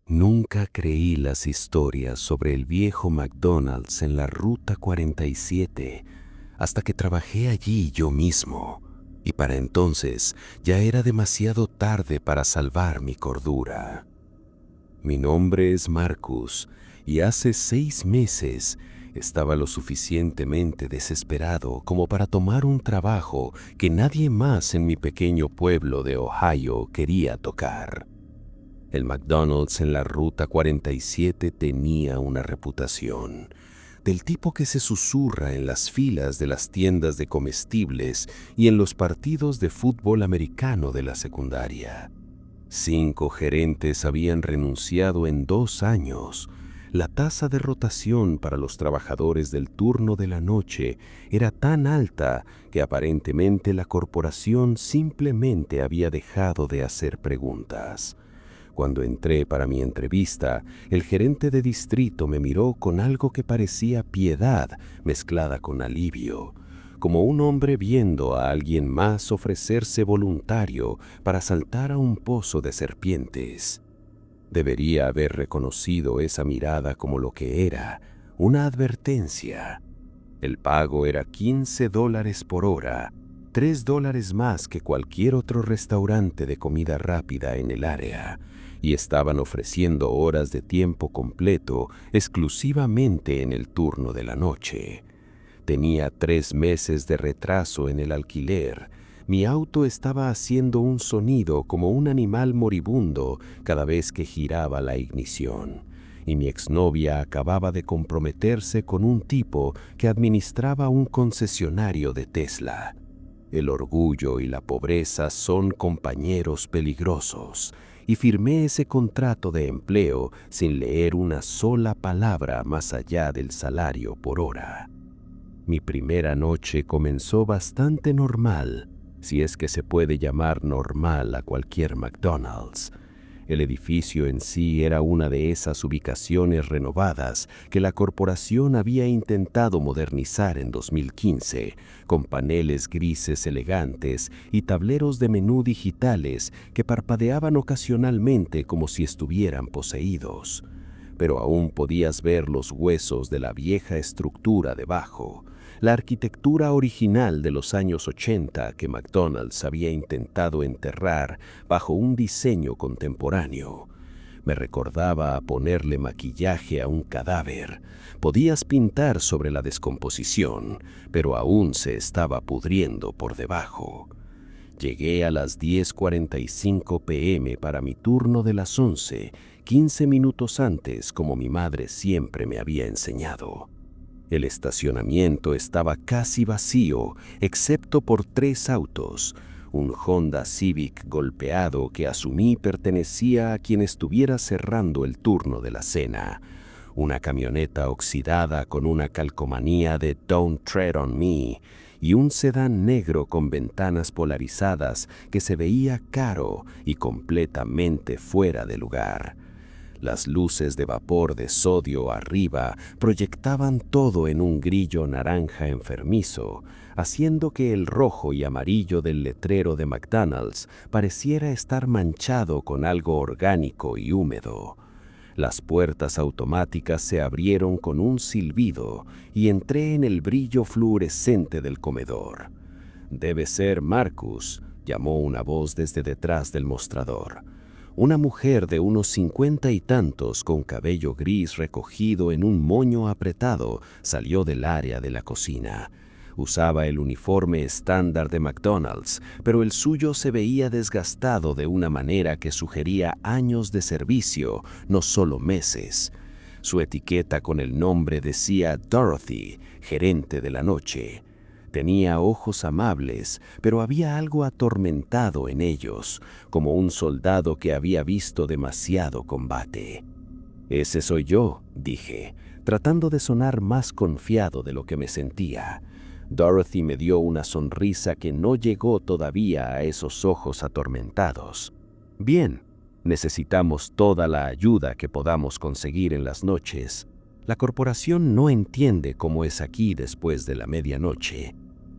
Nunca creí las historias sobre el viejo McDonald's en la Ruta 47 hasta que trabajé allí yo mismo, y para entonces ya era demasiado tarde para salvar mi cordura. Mi nombre es Marcus y hace 6 meses estaba lo suficientemente desesperado como para tomar un trabajo que nadie más en mi pequeño pueblo de Ohio quería tocar. El McDonald's en la Ruta 47 tenía una reputación, del tipo que se susurra en las filas de las tiendas de comestibles y en los partidos de fútbol americano de la secundaria. 5 gerentes habían renunciado en 2 años. La tasa de rotación para los trabajadores del turno de la noche era tan alta que aparentemente la corporación simplemente había dejado de hacer preguntas. Cuando entré para mi entrevista, el gerente de distrito me miró con algo que parecía piedad mezclada con alivio, como un hombre viendo a alguien más ofrecerse voluntario para saltar a un pozo de serpientes. Debería haber reconocido esa mirada como lo que era, una advertencia. El pago era $15 por hora, $3 más que cualquier otro restaurante de comida rápida en el área, y estaban ofreciendo horas de tiempo completo exclusivamente en el turno de la noche. Tenía 3 meses de retraso en el alquiler. Mi auto estaba haciendo un sonido como un animal moribundo cada vez que giraba la ignición, y mi exnovia acababa de comprometerse con un tipo que administraba un concesionario de Tesla. El orgullo y la pobreza son compañeros peligrosos, y firmé ese contrato de empleo sin leer una sola palabra más allá del salario por hora. Mi primera noche comenzó bastante normal, si es que se puede llamar normal a cualquier McDonald's. El edificio en sí era una de esas ubicaciones renovadas que la corporación había intentado modernizar en 2015, con paneles grises elegantes y tableros de menú digitales que parpadeaban ocasionalmente como si estuvieran poseídos. Pero aún podías ver los huesos de la vieja estructura debajo, la arquitectura original de los años 80 que McDonald's había intentado enterrar bajo un diseño contemporáneo. Me recordaba a ponerle maquillaje a un cadáver. Podías pintar sobre la descomposición, pero aún se estaba pudriendo por debajo. Llegué a las 10:45 p.m. para mi turno de las 11, 15 minutos antes, como mi madre siempre me había enseñado. El estacionamiento estaba casi vacío, excepto por 3 autos, un Honda Civic golpeado que asumí pertenecía a quien estuviera cerrando el turno de la cena, una camioneta oxidada con una calcomanía de Don't Tread on Me, y un sedán negro con ventanas polarizadas que se veía caro y completamente fuera de lugar. Las luces de vapor de sodio arriba proyectaban todo en un grillo naranja enfermizo, haciendo que el rojo y amarillo del letrero de McDonald's pareciera estar manchado con algo orgánico y húmedo. Las puertas automáticas se abrieron con un silbido y entré en el brillo fluorescente del comedor. «Debe ser Marcus», llamó una voz desde detrás del mostrador. Una mujer de unos 50 y tantos con cabello gris recogido en un moño apretado salió del área de la cocina. Usaba el uniforme estándar de McDonald's, pero el suyo se veía desgastado de una manera que sugería años de servicio, no solo meses. Su etiqueta con el nombre decía Dorothy, gerente de la noche. Tenía ojos amables, pero había algo atormentado en ellos, como un soldado que había visto demasiado combate. «Ese soy yo», dije, tratando de sonar más confiado de lo que me sentía. Dorothy me dio una sonrisa que no llegó todavía a esos ojos atormentados. «Bien, necesitamos toda la ayuda que podamos conseguir en las noches. La corporación no entiende cómo es aquí después de la medianoche».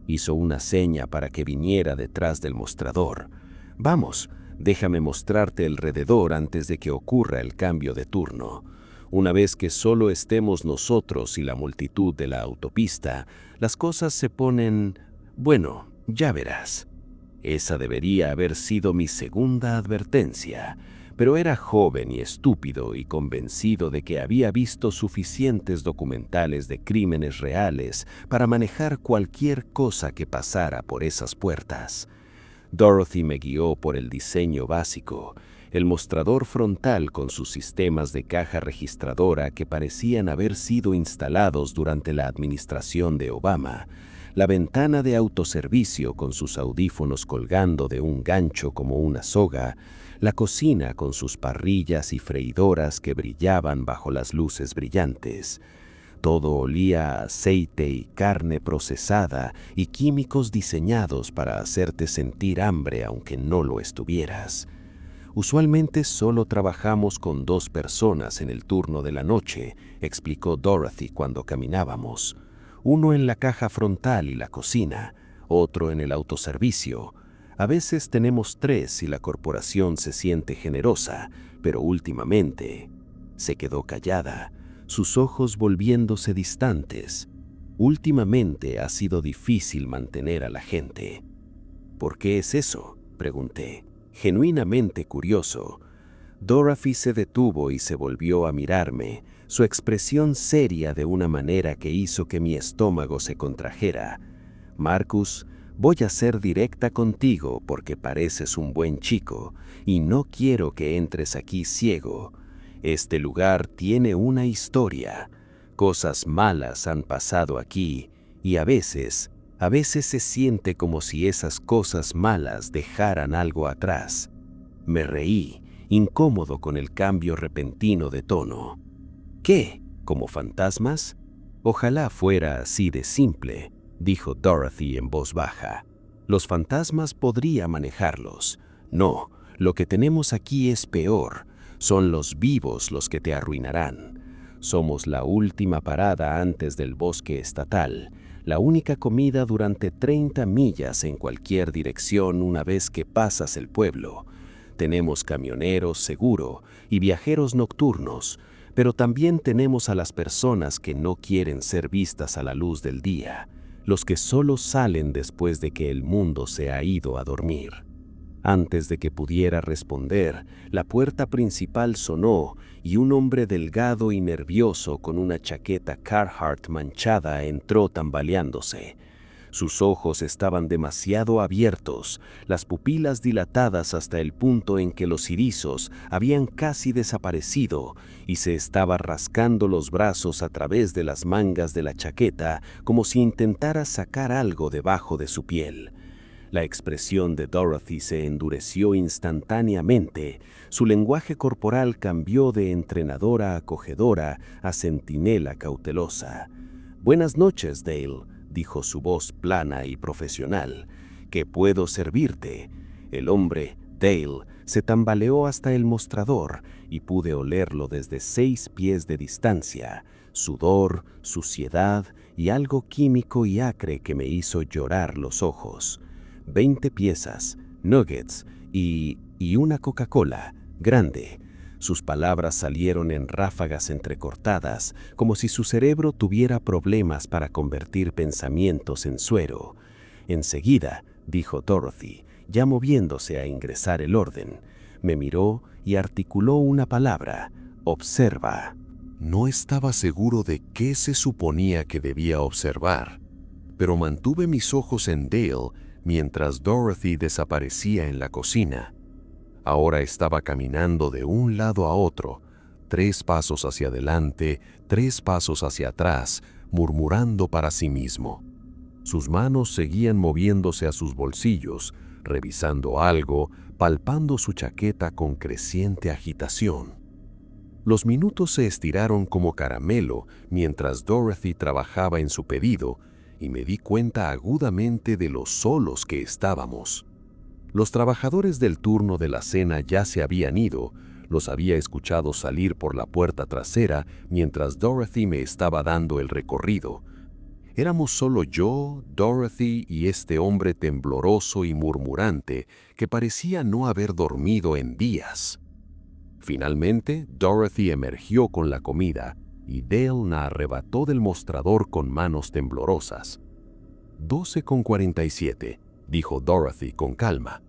Hizo una seña para que viniera detrás del mostrador. «Vamos, Déjame mostrarte alrededor antes de que ocurra el cambio de turno. Una vez que solo estemos nosotros y la multitud de la autopista, las cosas se ponen... bueno, ya verás. Esa debería haber sido mi segunda advertencia, pero era joven y estúpido y convencido de que había visto suficientes documentales de crímenes reales para manejar cualquier cosa que pasara por esas puertas. Dorothy me guió por el diseño básico, el mostrador frontal con sus sistemas de caja registradora que parecían haber sido instalados durante la administración de Obama, la ventana de autoservicio con sus audífonos colgando de un gancho como una soga, la cocina con sus parrillas y freidoras que brillaban bajo las luces brillantes. Todo olía a aceite y carne procesada y químicos diseñados para hacerte sentir hambre aunque no lo estuvieras. Usualmente solo trabajamos con 2 personas en el turno de la noche, explicó Dorothy cuando caminábamos. Uno en la caja frontal y la cocina, otro en el autoservicio. A veces tenemos 3 si la corporación se siente generosa, pero últimamente... Se quedó callada, sus ojos volviéndose distantes. Últimamente ha sido difícil mantener a la gente. ¿Por qué es eso?, pregunté, genuinamente curioso. Dorothy se detuvo y se volvió a mirarme, su expresión seria de una manera que hizo que mi estómago se contrajera. Marcus, voy a ser directa contigo porque pareces un buen chico y no quiero que entres aquí ciego. Este lugar tiene una historia. Cosas malas han pasado aquí y a veces se siente como si esas cosas malas dejaran algo atrás. Me reí, incómodo con el cambio repentino de tono. ¿Qué? ¿Como fantasmas? Ojalá fuera así de simple, dijo Dorothy en voz baja. Los fantasmas podría manejarlos. No, lo que tenemos aquí es peor. Son los vivos los que te arruinarán. Somos la última parada antes del bosque estatal, la única comida durante 30 millas en cualquier dirección una vez que pasas el pueblo. Tenemos camioneros seguro y viajeros nocturnos, pero también tenemos a las personas que no quieren ser vistas a la luz del día, los que solo salen después de que el mundo se ha ido a dormir. Antes de que pudiera responder, la puerta principal sonó y un hombre delgado y nervioso con una chaqueta Carhartt manchada entró tambaleándose. Sus ojos estaban demasiado abiertos, las pupilas dilatadas hasta el punto en que los irizos habían casi desaparecido y se estaba rascando los brazos a través de las mangas de la chaqueta como si intentara sacar algo debajo de su piel. La expresión de Dorothy se endureció instantáneamente. Su lenguaje corporal cambió de entrenadora acogedora a centinela cautelosa. «Buenas noches, Dale», dijo su voz plana y profesional. «¿Qué puedo servirte?» El hombre, Dale, se tambaleó hasta el mostrador y pude olerlo desde 6 pies de distancia. Sudor, suciedad y algo químico y acre que me hizo llorar los ojos. 20 piezas, nuggets y una Coca-Cola, grande. Sus palabras salieron en ráfagas entrecortadas, como si su cerebro tuviera problemas para convertir pensamientos en suero. Enseguida, dijo Dorothy, ya moviéndose a ingresar el orden. Me miró y articuló una palabra: observa. No estaba seguro de qué se suponía que debía observar, pero mantuve mis ojos en Dale mientras Dorothy desaparecía en la cocina. Ahora estaba caminando de un lado a otro, 3 pasos hacia adelante, 3 pasos hacia atrás, murmurando para sí mismo. Sus manos seguían moviéndose a sus bolsillos, revisando algo, palpando su chaqueta con creciente agitación. Los minutos se estiraron como caramelo mientras Dorothy trabajaba en su pedido, y me di cuenta agudamente de lo solos que estábamos. Los trabajadores del turno de la cena ya se habían ido, los había escuchado salir por la puerta trasera mientras Dorothy me estaba dando el recorrido. Éramos solo yo, Dorothy y este hombre tembloroso y murmurante que parecía no haber dormido en días. Finalmente, Dorothy emergió con la comida y Dale la arrebató del mostrador con manos temblorosas. 12:47, dijo Dorothy con calma.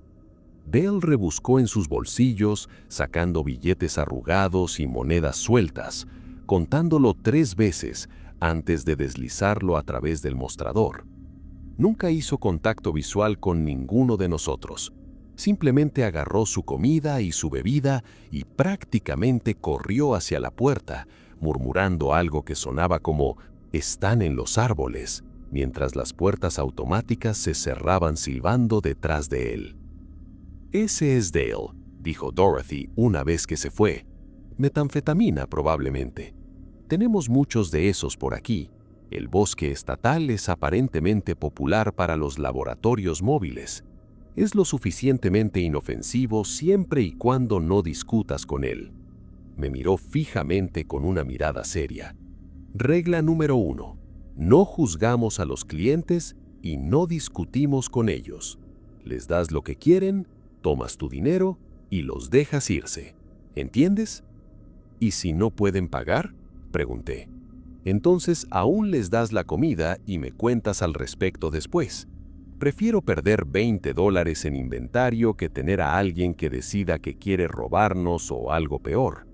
Dale rebuscó en sus bolsillos, sacando billetes arrugados y monedas sueltas, contándolo 3 veces antes de deslizarlo a través del mostrador. Nunca hizo contacto visual con ninguno de nosotros. Simplemente agarró su comida y su bebida y prácticamente corrió hacia la puerta, murmurando algo que sonaba como «están en los árboles», mientras las puertas automáticas se cerraban silbando detrás de él. «Ese es Dale», dijo Dorothy una vez que se fue. «Metanfetamina, probablemente. Tenemos muchos de esos por aquí. El bosque estatal es aparentemente popular para los laboratorios móviles. Es lo suficientemente inofensivo siempre y cuando no discutas con él». Me miró fijamente con una mirada seria. Regla número 1. No juzgamos a los clientes y no discutimos con ellos. Les das lo que quieren, tomas tu dinero y los dejas irse. ¿Entiendes? ¿Y si no pueden pagar?, pregunté. Entonces aún les das la comida y me cuentas al respecto después. Prefiero perder $20 en inventario que tener a alguien que decida que quiere robarnos o algo peor.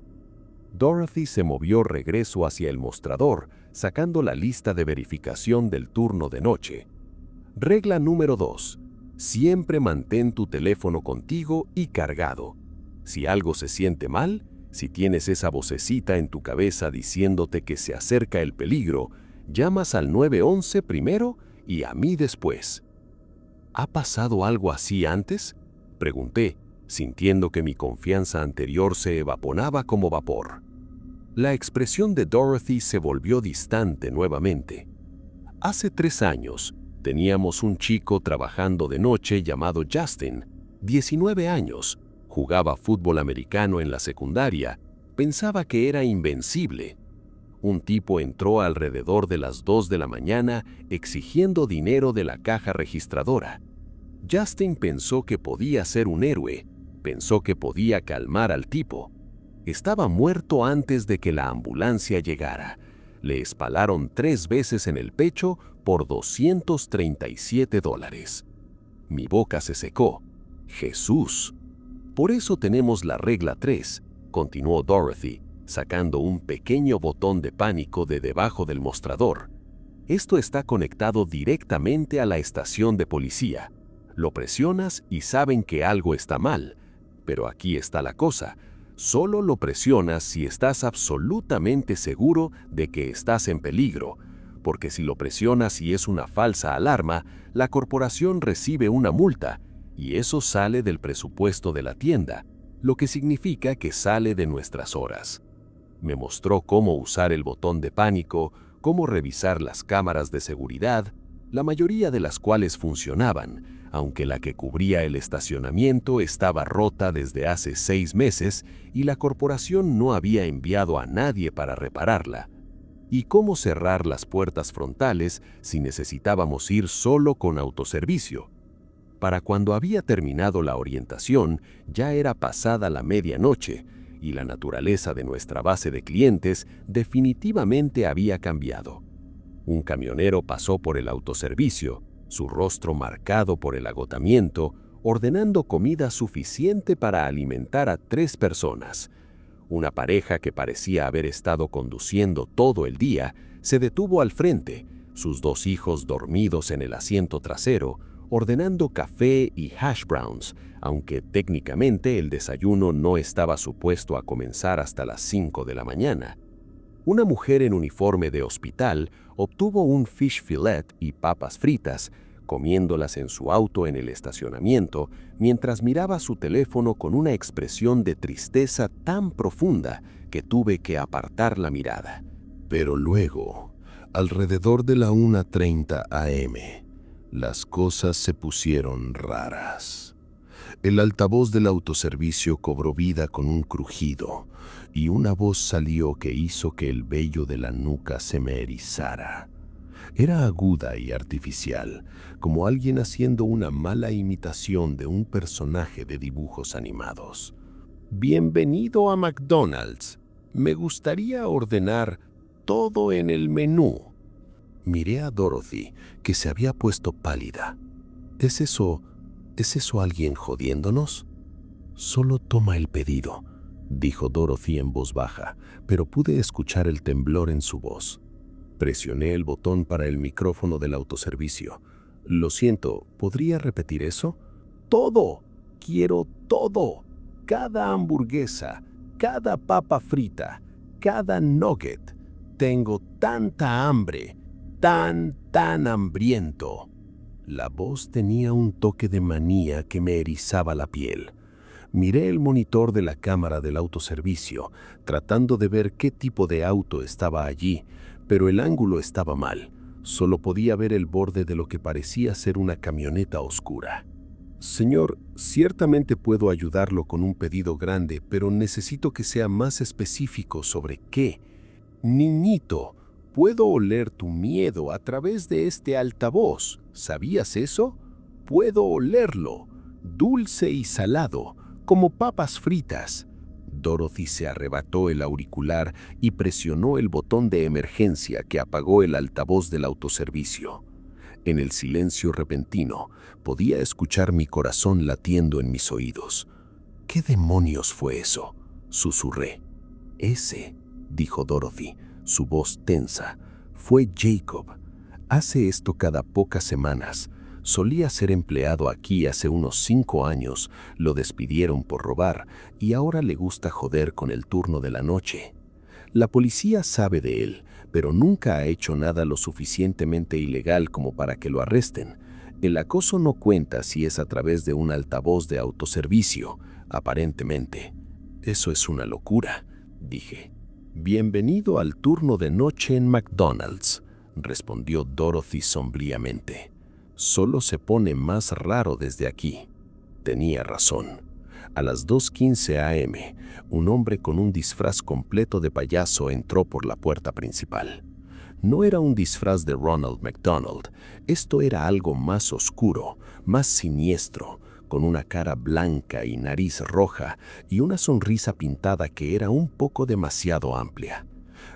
Dorothy se movió regreso hacia el mostrador, sacando la lista de verificación del turno de noche. Regla número 2. Siempre mantén tu teléfono contigo y cargado. Si algo se siente mal, si tienes esa vocecita en tu cabeza diciéndote que se acerca el peligro, llamas al 911 primero y a mí después. ¿Ha pasado algo así antes?, pregunté, sintiendo que mi confianza anterior se evaporaba como vapor. La expresión de Dorothy se volvió distante nuevamente. Hace 3 años, teníamos un chico trabajando de noche llamado Justin, 19 años, jugaba fútbol americano en la secundaria, pensaba que era invencible. Un tipo entró alrededor de las 2 de la mañana exigiendo dinero de la caja registradora. Justin pensó que podía ser un héroe, pensó que podía calmar al tipo. Estaba muerto antes de que la ambulancia llegara. Le espalaron 3 veces en el pecho por $237. Mi boca se secó. ¡Jesús! Por eso tenemos la regla 3, continuó Dorothy, sacando un pequeño botón de pánico de debajo del mostrador. Esto está conectado directamente a la estación de policía. Lo presionas y saben que algo está mal. Pero aquí está la cosa. Solo lo presionas si estás absolutamente seguro de que estás en peligro, porque si lo presionas y es una falsa alarma, la corporación recibe una multa, y eso sale del presupuesto de la tienda, lo que significa que sale de nuestras horas. Me mostró cómo usar el botón de pánico, cómo revisar las cámaras de seguridad, la mayoría de las cuales funcionaban, aunque la que cubría el estacionamiento estaba rota desde hace 6 meses y la corporación no había enviado a nadie para repararla. Y cómo cerrar las puertas frontales si necesitábamos ir solo con autoservicio. Para cuando había terminado la orientación, ya era pasada la medianoche y la naturaleza de nuestra base de clientes definitivamente había cambiado. Un camionero pasó por el autoservicio, su rostro marcado por el agotamiento, ordenando comida suficiente para alimentar a 3 personas. Una pareja que parecía haber estado conduciendo todo el día se detuvo al frente, sus 2 hijos dormidos en el asiento trasero, ordenando café y hash browns, aunque técnicamente el desayuno no estaba supuesto a comenzar hasta las 5 de la mañana. Una mujer en uniforme de hospital obtuvo un fish fillet y papas fritas, comiéndolas en su auto en el estacionamiento, mientras miraba su teléfono con una expresión de tristeza tan profunda que tuve que apartar la mirada. Pero luego, alrededor de la 1:30 a.m., las cosas se pusieron raras. El altavoz del autoservicio cobró vida con un crujido, y una voz salió que hizo que el vello de la nuca se me erizara. Era aguda y artificial, como alguien haciendo una mala imitación de un personaje de dibujos animados. Bienvenido a McDonald's. Me gustaría ordenar todo en el menú. Miré a Dorothy, que se había puesto pálida. ¿Es eso alguien jodiéndonos? Solo toma el pedido, dijo Dorothy en voz baja, pero pude escuchar el temblor en su voz. Presioné el botón para el micrófono del autoservicio. Lo siento, ¿podría repetir eso? Todo. Quiero todo. Cada hamburguesa, cada papa frita, cada nugget. Tengo tanta hambre, tan hambriento. La voz tenía un toque de manía que me erizaba la piel. Miré el monitor de la cámara del autoservicio, tratando de ver qué tipo de auto estaba allí, pero el ángulo estaba mal. Solo podía ver el borde de lo que parecía ser una camioneta oscura. Señor, ciertamente puedo ayudarlo con un pedido grande, pero necesito que sea más específico sobre qué. Niñito, puedo oler tu miedo a través de este altavoz. ¿Sabías eso? Puedo olerlo, dulce y salado, como papas fritas. Dorothy se arrebató el auricular y presionó el botón de emergencia que apagó el altavoz del autoservicio. En el silencio repentino, podía escuchar mi corazón latiendo en mis oídos. ¿Qué demonios fue eso?, susurré. Ese, dijo Dorothy, su voz tensa, fue Jacob. Hace esto cada pocas semanas. Solía ser empleado aquí hace unos 5 años, lo despidieron por robar y ahora le gusta joder con el turno de la noche. La policía sabe de él, pero nunca ha hecho nada lo suficientemente ilegal como para que lo arresten. El acoso no cuenta si es a través de un altavoz de autoservicio, aparentemente. Eso es una locura, dije. Bienvenido al turno de noche en McDonald's, respondió Dorothy sombríamente. Solo se pone más raro desde aquí. Tenía razón. A las 2:15 a.m., un hombre con un disfraz completo de payaso entró por la puerta principal. No era un disfraz de Ronald McDonald. Esto era algo más oscuro, más siniestro, con una cara blanca y nariz roja y una sonrisa pintada que era un poco demasiado amplia.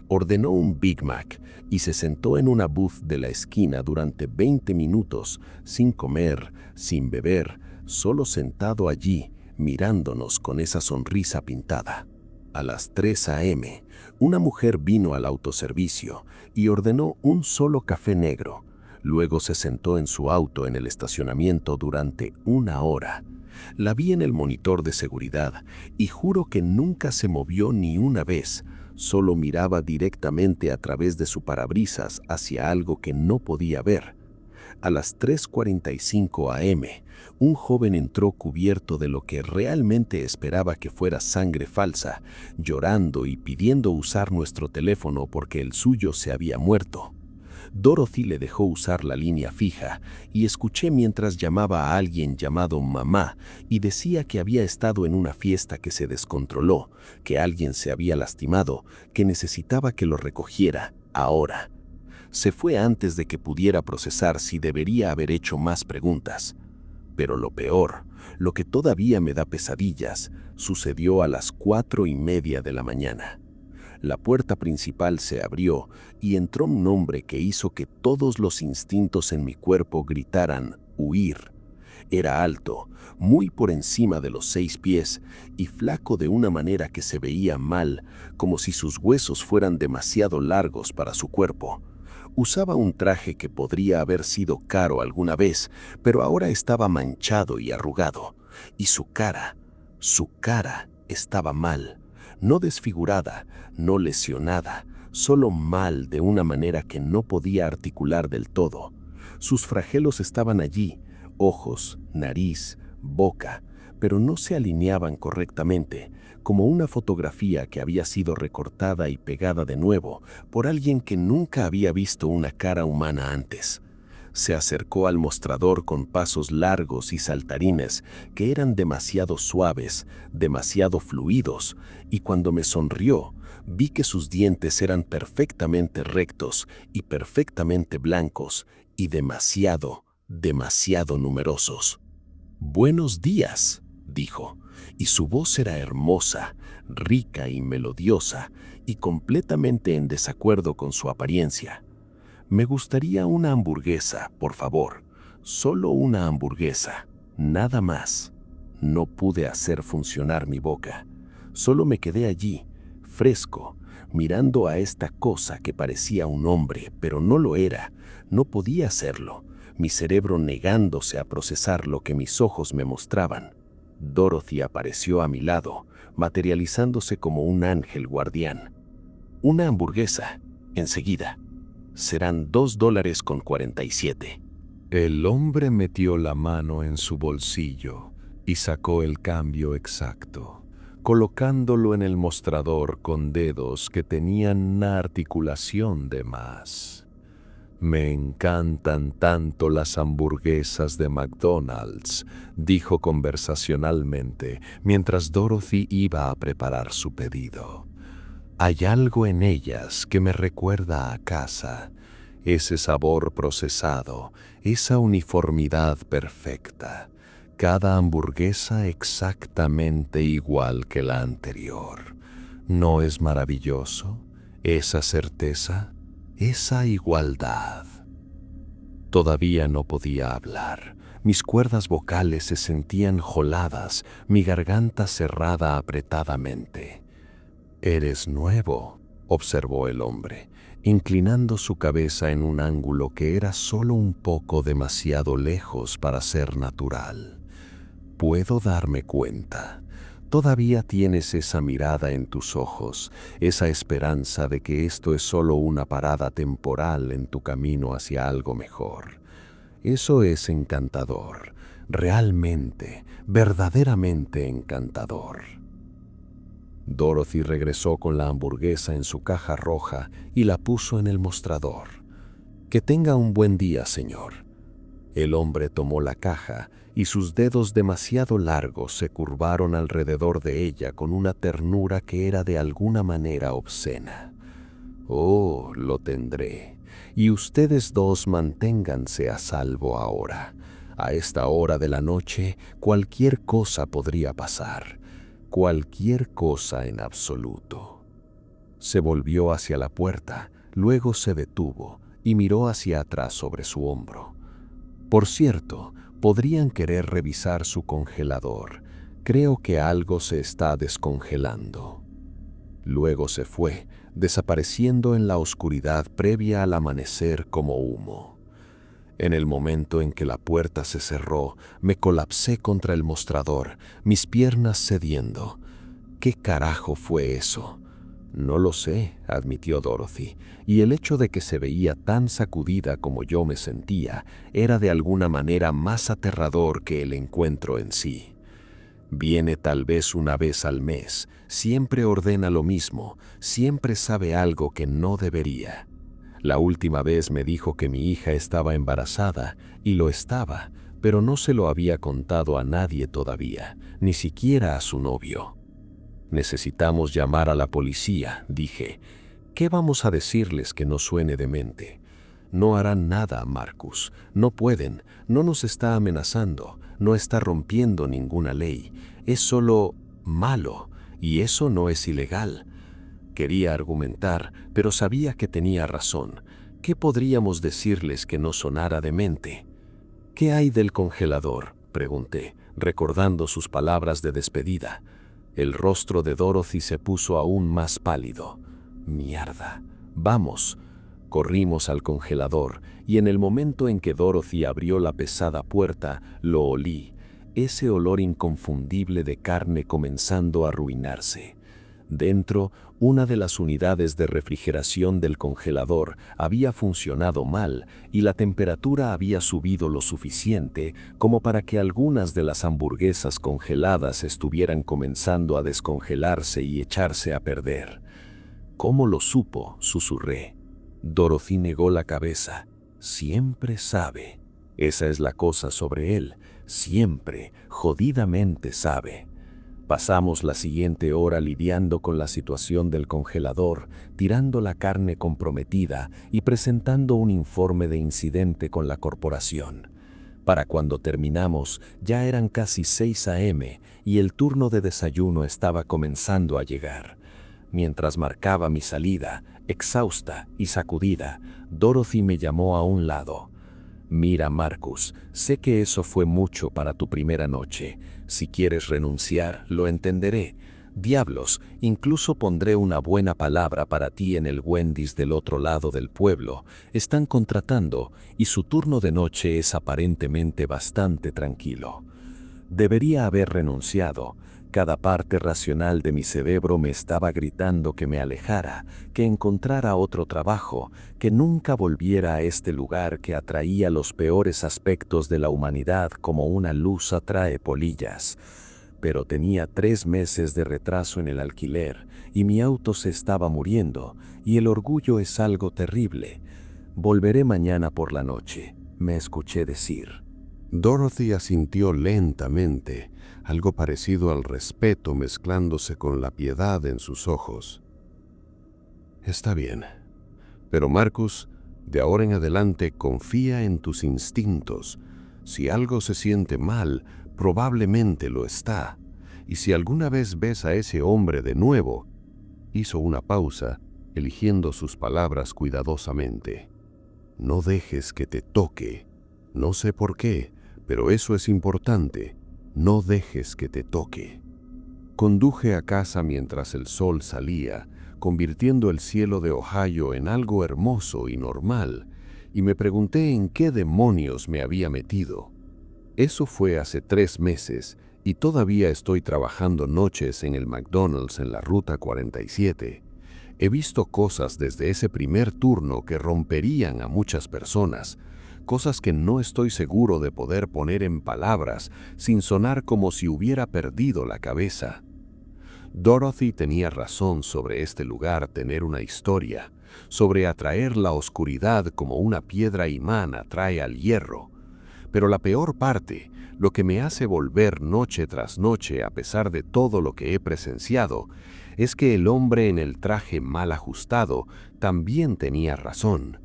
Ordenó un Big Mac y se sentó en una booth de la esquina durante 20 minutos, sin comer, sin beber, solo sentado allí, mirándonos con esa sonrisa pintada. A las 3 a.m., una mujer vino al autoservicio y ordenó un solo café negro. Luego se sentó en su auto en el estacionamiento durante 1 hora. La vi en el monitor de seguridad y juro que nunca se movió ni una vez. Solo miraba directamente a través de su parabrisas hacia algo que no podía ver. A las 3:45 a.m., un joven entró cubierto de lo que realmente esperaba que fuera sangre falsa, llorando y pidiendo usar nuestro teléfono porque el suyo se había muerto. Dorothy le dejó usar la línea fija y escuché mientras llamaba a alguien llamado mamá y decía que había estado en una fiesta que se descontroló, que alguien se había lastimado, que necesitaba que lo recogiera ahora. Se fue antes de que pudiera procesar si debería haber hecho más preguntas. Pero lo peor, lo que todavía me da pesadillas, sucedió a las 4:30 de la mañana. La puerta principal se abrió y entró un hombre que hizo que todos los instintos en mi cuerpo gritaran «huir». Era alto, muy por encima de los 6 pies y flaco de una manera que se veía mal, como si sus huesos fueran demasiado largos para su cuerpo. Usaba un traje que podría haber sido caro alguna vez, pero ahora estaba manchado y arrugado. Y su cara estaba mal. No desfigurada, no lesionada, solo mal de una manera que no podía articular del todo. Sus fragelos estaban allí, ojos, nariz, boca, pero no se alineaban correctamente, como una fotografía que había sido recortada y pegada de nuevo por alguien que nunca había visto una cara humana antes. Se acercó al mostrador con pasos largos y saltarines que eran demasiado suaves, demasiado fluidos, y cuando me sonrió, Vi que sus dientes eran perfectamente rectos y perfectamente blancos y demasiado numerosos. «Buenos días», dijo, y su voz era hermosa, rica y melodiosa, y completamente en desacuerdo con su apariencia. «Me gustaría una hamburguesa, por favor. Solo una hamburguesa, nada más». No pude hacer funcionar mi boca. Solo me quedé allí, fresco, mirando a esta cosa que parecía un hombre, pero no lo era. No podía serlo. Mi cerebro negándose a procesar lo que mis ojos me mostraban. Dorothy apareció a mi lado, materializándose como un ángel guardián. «Una hamburguesa, enseguida. Serán $2.47». El hombre metió la mano en su bolsillo y sacó el cambio exacto, colocándolo en el mostrador con dedos que tenían una articulación de más. «Me encantan tanto las hamburguesas de McDonald's», dijo conversacionalmente mientras Dorothy iba a preparar su pedido. «Hay algo en ellas que me recuerda a casa, ese sabor procesado, esa uniformidad perfecta, cada hamburguesa exactamente igual que la anterior. ¿No es maravilloso esa certeza? Esa igualdad». Todavía no podía hablar. Mis cuerdas vocales se sentían joladas, mi garganta cerrada apretadamente. «Eres nuevo», observó el hombre, inclinando su cabeza en un ángulo que era solo un poco demasiado lejos para ser natural. «Puedo darme cuenta. Todavía tienes esa mirada en tus ojos, esa esperanza de que esto es solo una parada temporal en tu camino hacia algo mejor. Eso es encantador, realmente, verdaderamente encantador». Dorothy regresó con la hamburguesa en su caja roja y la puso en el mostrador. «Que tenga un buen día, señor». El hombre tomó la caja y sus dedos demasiado largos se curvaron alrededor de ella con una ternura que era de alguna manera obscena. «Oh, lo tendré. Y ustedes dos manténganse a salvo ahora. A esta hora de la noche, cualquier cosa podría pasar. Cualquier cosa en absoluto». Se volvió hacia la puerta, luego se detuvo y miró hacia atrás sobre su hombro. «Por cierto, podrían querer revisar su congelador. Creo que algo se está descongelando». Luego se fue, desapareciendo en la oscuridad previa al amanecer como humo. En el momento en que la puerta se cerró, me colapsé contra el mostrador, mis piernas cediendo. ¿Qué carajo fue eso? «No lo sé», admitió Dorothy, y el hecho de que se veía tan sacudida como yo me sentía era de alguna manera más aterrador que el encuentro en sí. «Viene tal vez una vez al mes, siempre ordena lo mismo, siempre sabe algo que no debería. La última vez me dijo que mi hija estaba embarazada, y lo estaba, pero no se lo había contado a nadie todavía, ni siquiera a su novio». «Necesitamos llamar a la policía», dije. «¿Qué vamos a decirles que no suene demente? No harán nada, Marcus. No pueden. No nos está amenazando. No está rompiendo ninguna ley. Es solo malo, y eso no es ilegal». Quería argumentar, pero sabía que tenía razón. ¿Qué podríamos decirles que no sonara demente? «¿Qué hay del congelador?», pregunté, recordando sus palabras de despedida. El rostro de Dorothy se puso aún más pálido. «Mierda. Vamos». Corrimos al congelador y en el momento en que Dorothy abrió la pesada puerta, lo olí, ese olor inconfundible de carne comenzando a arruinarse. Dentro, una de las unidades de refrigeración del congelador había funcionado mal y la temperatura había subido lo suficiente como para que algunas de las hamburguesas congeladas estuvieran comenzando a descongelarse y echarse a perder. «¿Cómo lo supo?», susurré. Dorothy negó la cabeza. «Siempre sabe. Esa es la cosa sobre él. Siempre, jodidamente sabe». Pasamos la siguiente hora lidiando con la situación del congelador, tirando la carne comprometida y presentando un informe de incidente con la corporación. Para cuando terminamos, ya eran casi 6 a.m. y el turno de desayuno estaba comenzando a llegar. Mientras marcaba mi salida, exhausta y sacudida, Dorothy me llamó a un lado. «Mira, Marcus, sé que eso fue mucho para tu primera noche. Si quieres renunciar, lo entenderé. Diablos, incluso pondré una buena palabra para ti en el Wendy's del otro lado del pueblo. Están contratando y su turno de noche es aparentemente bastante tranquilo». Debería haber renunciado. Cada parte racional de mi cerebro me estaba gritando que me alejara, que encontrara otro trabajo, que nunca volviera a este lugar que atraía los peores aspectos de la humanidad como una luz atrae polillas. Pero tenía 3 meses de retraso en el alquiler y mi auto se estaba muriendo, y el orgullo es algo terrible. «Volveré mañana por la noche», me escuché decir. Dorothy asintió lentamente, algo parecido al respeto mezclándose con la piedad en sus ojos. «Está bien, pero Marcus, de ahora en adelante confía en tus instintos. Si algo se siente mal, probablemente lo está. Y si alguna vez ves a ese hombre de nuevo», hizo una pausa, eligiendo sus palabras cuidadosamente, «no dejes que te toque. No sé por qué, pero eso es importante. No dejes que te toque». Conduje a casa mientras el sol salía, convirtiendo el cielo de Ohio en algo hermoso y normal, y me pregunté en qué demonios me había metido. Eso fue hace 3 meses, y todavía estoy trabajando noches en el McDonald's en la Ruta 47. He visto cosas desde ese primer turno que romperían a muchas personas, cosas que no estoy seguro de poder poner en palabras sin sonar como si hubiera perdido la cabeza. Dorothy tenía razón sobre este lugar tener una historia, sobre atraer la oscuridad como una piedra imán atrae al hierro. Pero la peor parte, lo que me hace volver noche tras noche a pesar de todo lo que he presenciado, es que el hombre en el traje mal ajustado también tenía razón.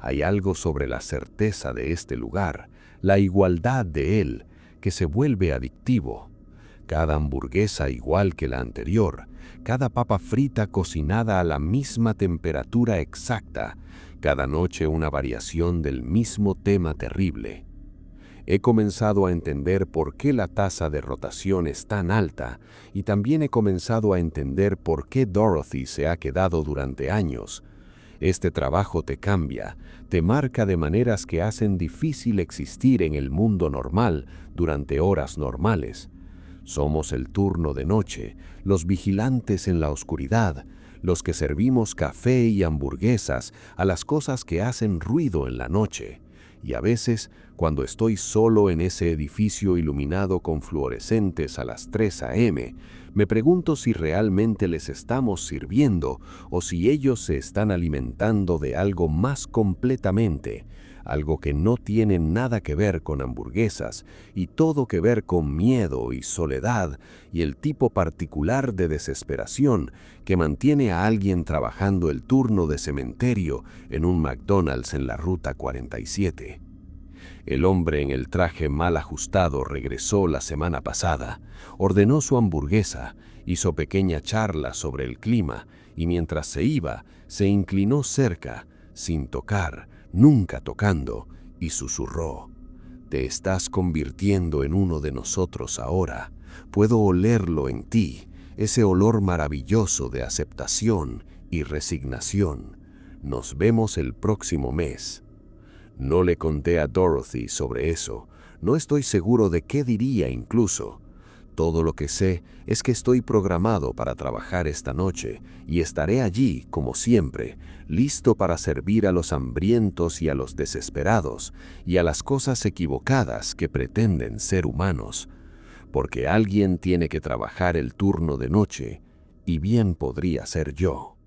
Hay algo sobre la certeza de este lugar, la igualdad de él, que se vuelve adictivo. Cada hamburguesa igual que la anterior, cada papa frita cocinada a la misma temperatura exacta, cada noche una variación del mismo tema terrible. He comenzado a entender por qué la tasa de rotación es tan alta y también he comenzado a entender por qué Dorothy se ha quedado durante años. Este trabajo te cambia, te marca de maneras que hacen difícil existir en el mundo normal durante horas normales. Somos el turno de noche, los vigilantes en la oscuridad, los que servimos café y hamburguesas a las cosas que hacen ruido en la noche. Y a veces, cuando estoy solo en ese edificio iluminado con fluorescentes a las 3 a.m., me pregunto si realmente les estamos sirviendo o si ellos se están alimentando de algo más completamente, algo que no tiene nada que ver con hamburguesas y todo que ver con miedo y soledad y el tipo particular de desesperación que mantiene a alguien trabajando el turno de cementerio en un McDonald's en la Ruta 47. El hombre en el traje mal ajustado regresó la semana pasada, ordenó su hamburguesa, hizo pequeña charla sobre el clima y mientras se iba, se inclinó cerca, sin tocar, nunca tocando, y susurró: «Te estás convirtiendo en uno de nosotros ahora. Puedo olerlo en ti, ese olor maravilloso de aceptación y resignación. Nos vemos el próximo mes». No le conté a Dorothy sobre eso. No estoy seguro de qué diría incluso. Todo lo que sé es que estoy programado para trabajar esta noche y estaré allí, como siempre, listo para servir a los hambrientos y a los desesperados y a las cosas equivocadas que pretenden ser humanos. Porque alguien tiene que trabajar el turno de noche y bien podría ser yo.